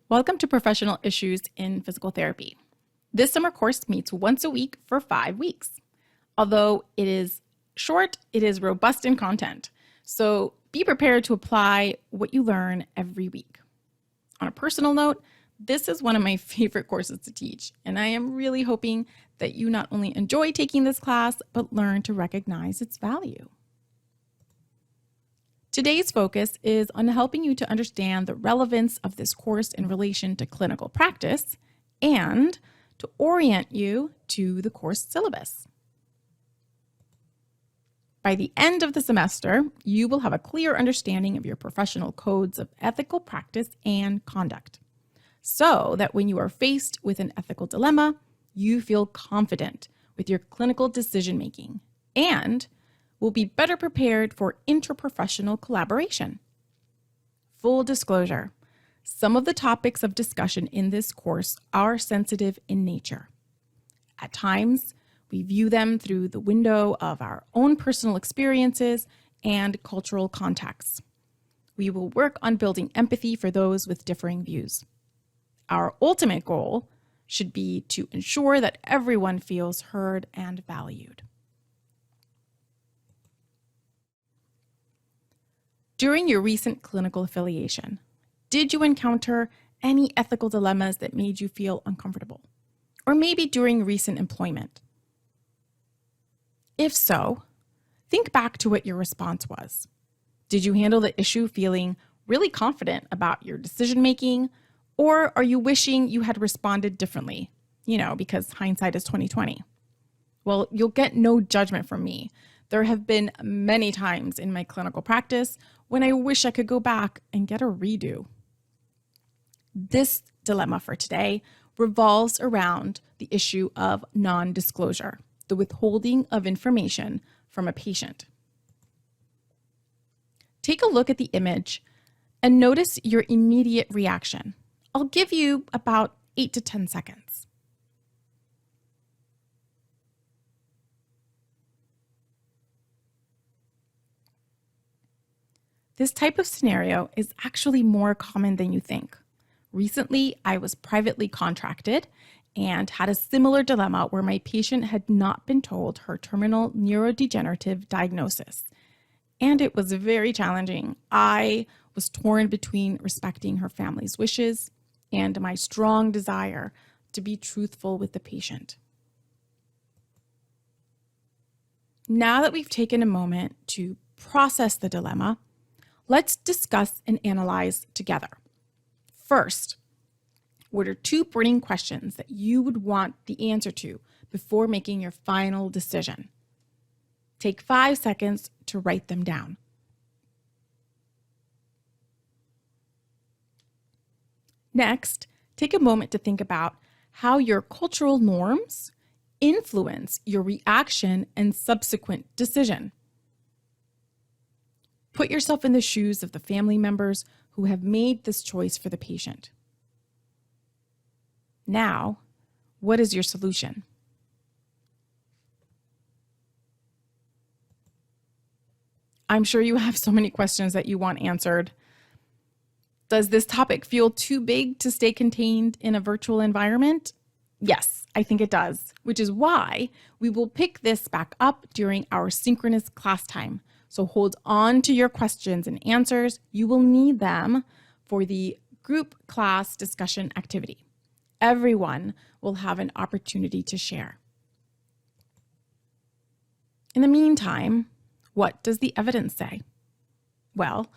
Welcome to Professional Issues in Physical Therapy. This summer course meets once a week for 5 weeks. Although it is short, it is robust in content. So be prepared to apply what you learn every week. On a personal note, this is one of my favorite courses to teach, and I am really hoping that you not only enjoy taking this class, but learn to recognize its value. Today's focus is on helping you to understand the relevance of this course in relation to clinical practice and to orient you to the course syllabus. By the end of the semester, you will have a clear understanding of your professional codes of ethical practice and conduct, so that when you are faced with an ethical dilemma, you feel confident with your clinical decision-making and will be better prepared for interprofessional collaboration. Full disclosure, some of the topics of discussion in this course are sensitive in nature. At times, we view them through the window of our own personal experiences and cultural contexts. We will work on building empathy for those with differing views. Our ultimate goal should be to ensure that everyone feels heard and valued. During your recent clinical affiliation, did you encounter any ethical dilemmas that made you feel uncomfortable? Or maybe during recent employment? If so, think back to what your response was. Did you handle the issue feeling really confident about your decision-making, or are you wishing you had responded differently? Because hindsight is 20/20. Well, you'll get no judgment from me. There have been many times in my clinical practice when I wish I could go back and get a redo. This dilemma for today revolves around the issue of non-disclosure, the withholding of information from a patient. Take a look at the image and notice your immediate reaction. I'll give you about 8 to 10 seconds. This type of scenario is actually more common than you think. Recently, I was privately contracted and had a similar dilemma where my patient had not been told her terminal neurodegenerative diagnosis. And it was very challenging. I was torn between respecting her family's wishes and my strong desire to be truthful with the patient. Now that we've taken a moment to process the dilemma, let's discuss and analyze together. First, what are 2 burning questions that you would want the answer to before making your final decision? Take 5 seconds to write them down. Next, take a moment to think about how your cultural norms influence your reaction and subsequent decision. Put yourself in the shoes of the family members who have made this choice for the patient. Now, what is your solution? I'm sure you have so many questions that you want answered. Does this topic feel too big to stay contained in a virtual environment? Yes, I think it does, which is why we will pick this back up during our synchronous class time. So hold on to your questions and answers. You will need them for the group class discussion activity. Everyone will have an opportunity to share. In the meantime, what does the evidence say? Well,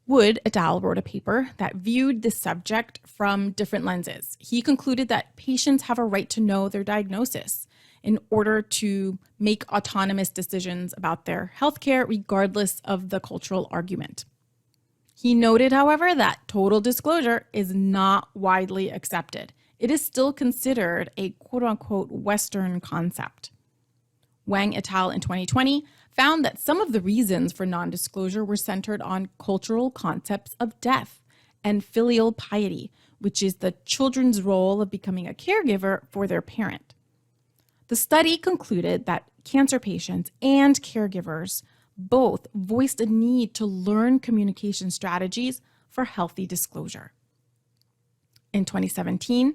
Wood et al. Wrote a paper that viewed the subject from different lenses. He concluded that patients have a right to know their diagnosis in order to make autonomous decisions about their healthcare, regardless of the cultural argument. He noted, however, that total disclosure is not widely accepted. It is still considered a quote-unquote Western concept. Wang et al. In 2020 found that some of the reasons for non-disclosure were centered on cultural concepts of death and filial piety, which is the children's role of becoming a caregiver for their parent. The study concluded that cancer patients and caregivers both voiced a need to learn communication strategies for healthy disclosure. In 2017,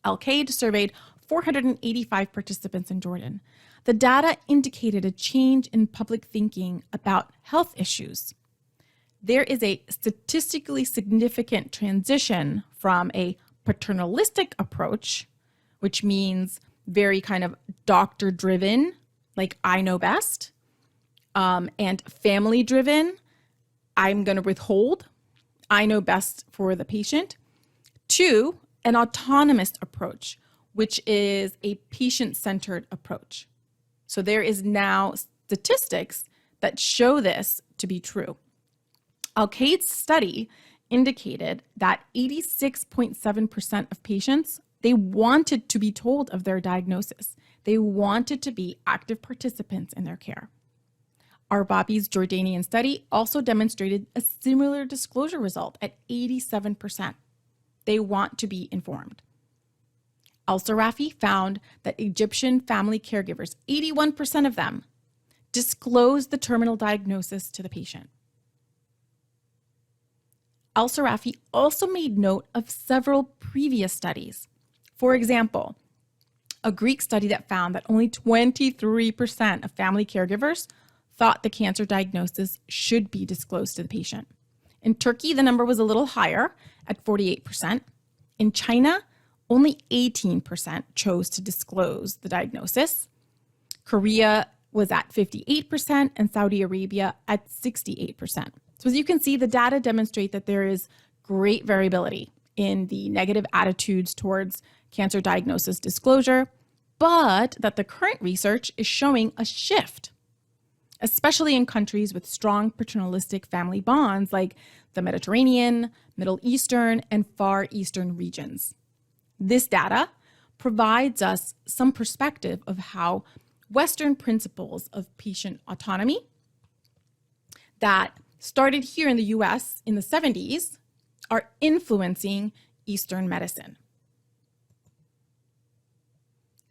Al-Qaeda surveyed 485 participants in Jordan. The data indicated a change in public thinking about health issues. There is a statistically significant transition from a paternalistic approach, which means very kind of doctor-driven, like I know best, and family-driven, I'm going to withhold, I know best for the patient, to an autonomous approach, which is a patient-centered approach. So there is now statistics that show this to be true. Al-Qaeda's study indicated that 86.7% of patients, they wanted to be told of their diagnosis. They wanted to be active participants in their care. Arbabi's Jordanian study also demonstrated a similar disclosure result at 87%. They want to be informed. Al-Sarafi found that Egyptian family caregivers, 81% of them, disclosed the terminal diagnosis to the patient. Al-Sarafi also made note of several previous studies. For example, a Greek study that found that only 23% of family caregivers thought the cancer diagnosis should be disclosed to the patient. In Turkey, the number was a little higher at 48%. In China, only 18% chose to disclose the diagnosis. Korea was at 58% and Saudi Arabia at 68%. So as you can see, the data demonstrate that there is great variability in the negative attitudes towards cancer diagnosis disclosure, but that the current research is showing a shift, especially in countries with strong paternalistic family bonds like the Mediterranean, Middle Eastern, and Far Eastern regions. This data provides us some perspective of how Western principles of patient autonomy that started here in the US in the 70s are influencing Eastern medicine.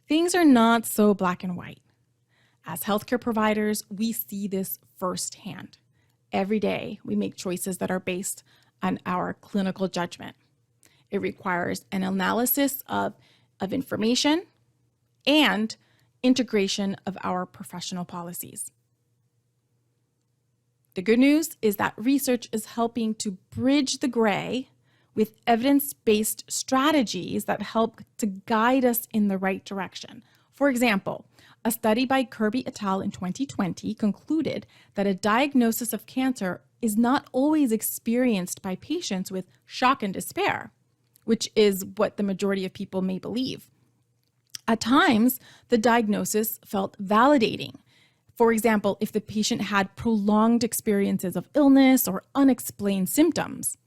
Things are not so black and white. As healthcare providers, we see this firsthand. Every day, we make choices that are based on our clinical judgment. It requires an analysis of information and integration of our professional policies. The good news is that research is helping to bridge the gray with evidence-based strategies that help to guide us in the right direction. For example, a study by Kirby et al. In 2020 concluded that a diagnosis of cancer is not always experienced by patients with shock and despair, which is what the majority of people may believe. At times, the diagnosis felt validating. For example, if the patient had prolonged experiences of illness or unexplained symptoms.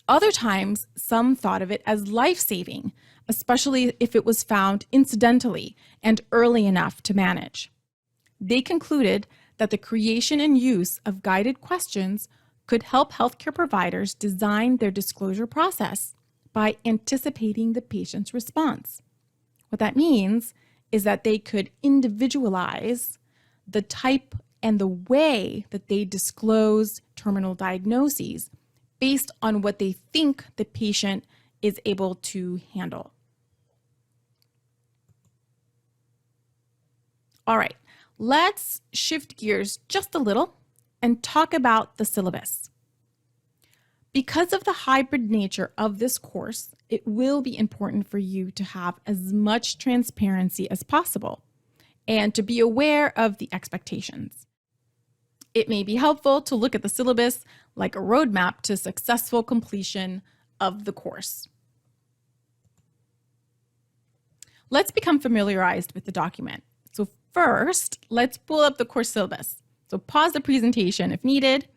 Other times, some thought of it as life-saving, especially if it was found incidentally and early enough to manage. They concluded that the creation and use of guided questions could help healthcare providers design their disclosure process by anticipating the patient's response. What that means is that they could individualize the type and the way that they disclose terminal diagnoses based on what they think the patient is able to handle. All right, let's shift gears just a little and talk about the syllabus. Because of the hybrid nature of this course, it will be important for you to have as much transparency as possible and to be aware of the expectations. It may be helpful to look at the syllabus like a roadmap to successful completion of the course. Let's become familiarized with the document. So first, let's pull up the course syllabus. So pause the presentation if needed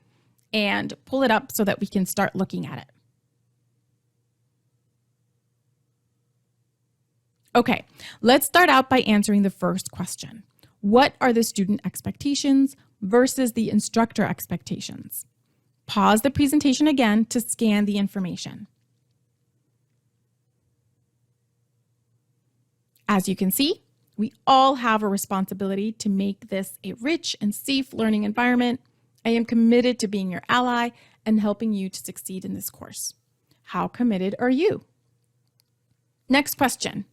and pull it up so that we can start looking at it. Okay, let's start out by answering the first question. What are the student expectations versus the instructor expectations? Pause the presentation again to scan the information. As you can see, we all have a responsibility to make this a rich and safe learning environment. I am committed to being your ally and helping you to succeed in this course. How committed are you? Next question.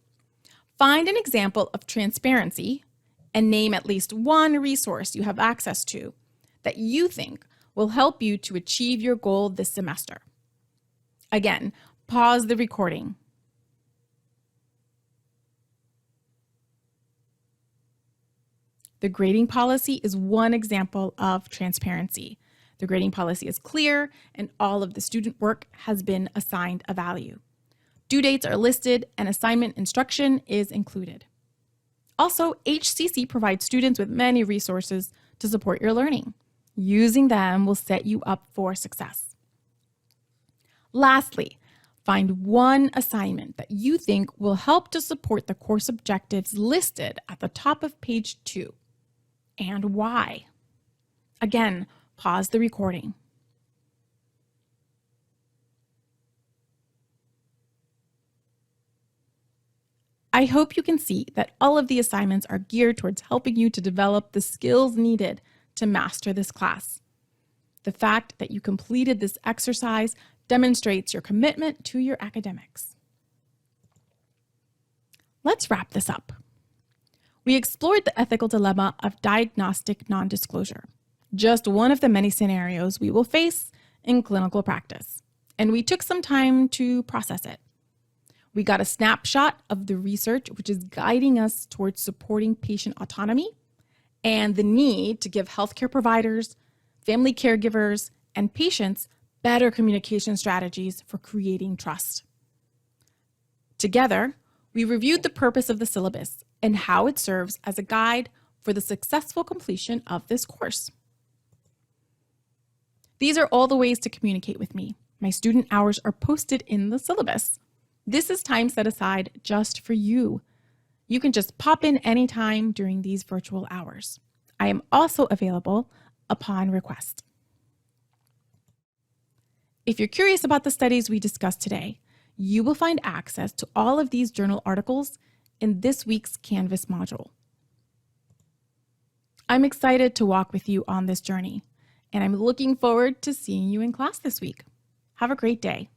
Find an example of transparency and name at least one resource you have access to that you think will help you to achieve your goal this semester. Again, pause the recording. The grading policy is one example of transparency. The grading policy is clear, and all of the student work has been assigned a value. Due dates are listed, and assignment instruction is included. Also, HCC provides students with many resources to support your learning. Using them will set you up for success. Lastly, find one assignment that you think will help to support the course objectives listed at the top of page 2. And why? Again, pause the recording. I hope you can see that all of the assignments are geared towards helping you to develop the skills needed to master this class. The fact that you completed this exercise demonstrates your commitment to your academics. Let's wrap this up. We explored the ethical dilemma of diagnostic non-disclosure, just one of the many scenarios we will face in clinical practice, and we took some time to process it. We got a snapshot of the research which is guiding us towards supporting patient autonomy and the need to give healthcare providers, family caregivers, and patients better communication strategies for creating trust. Together, we reviewed the purpose of the syllabus and how it serves as a guide for the successful completion of this course. These are all the ways to communicate with me. My student hours are posted in the syllabus. This is time set aside just for you. You can just pop in anytime during these virtual hours. I am also available upon request. If you're curious about the studies we discussed today, you will find access to all of these journal articles in this week's Canvas module. I'm excited to walk with you on this journey, and I'm looking forward to seeing you in class this week. Have a great day.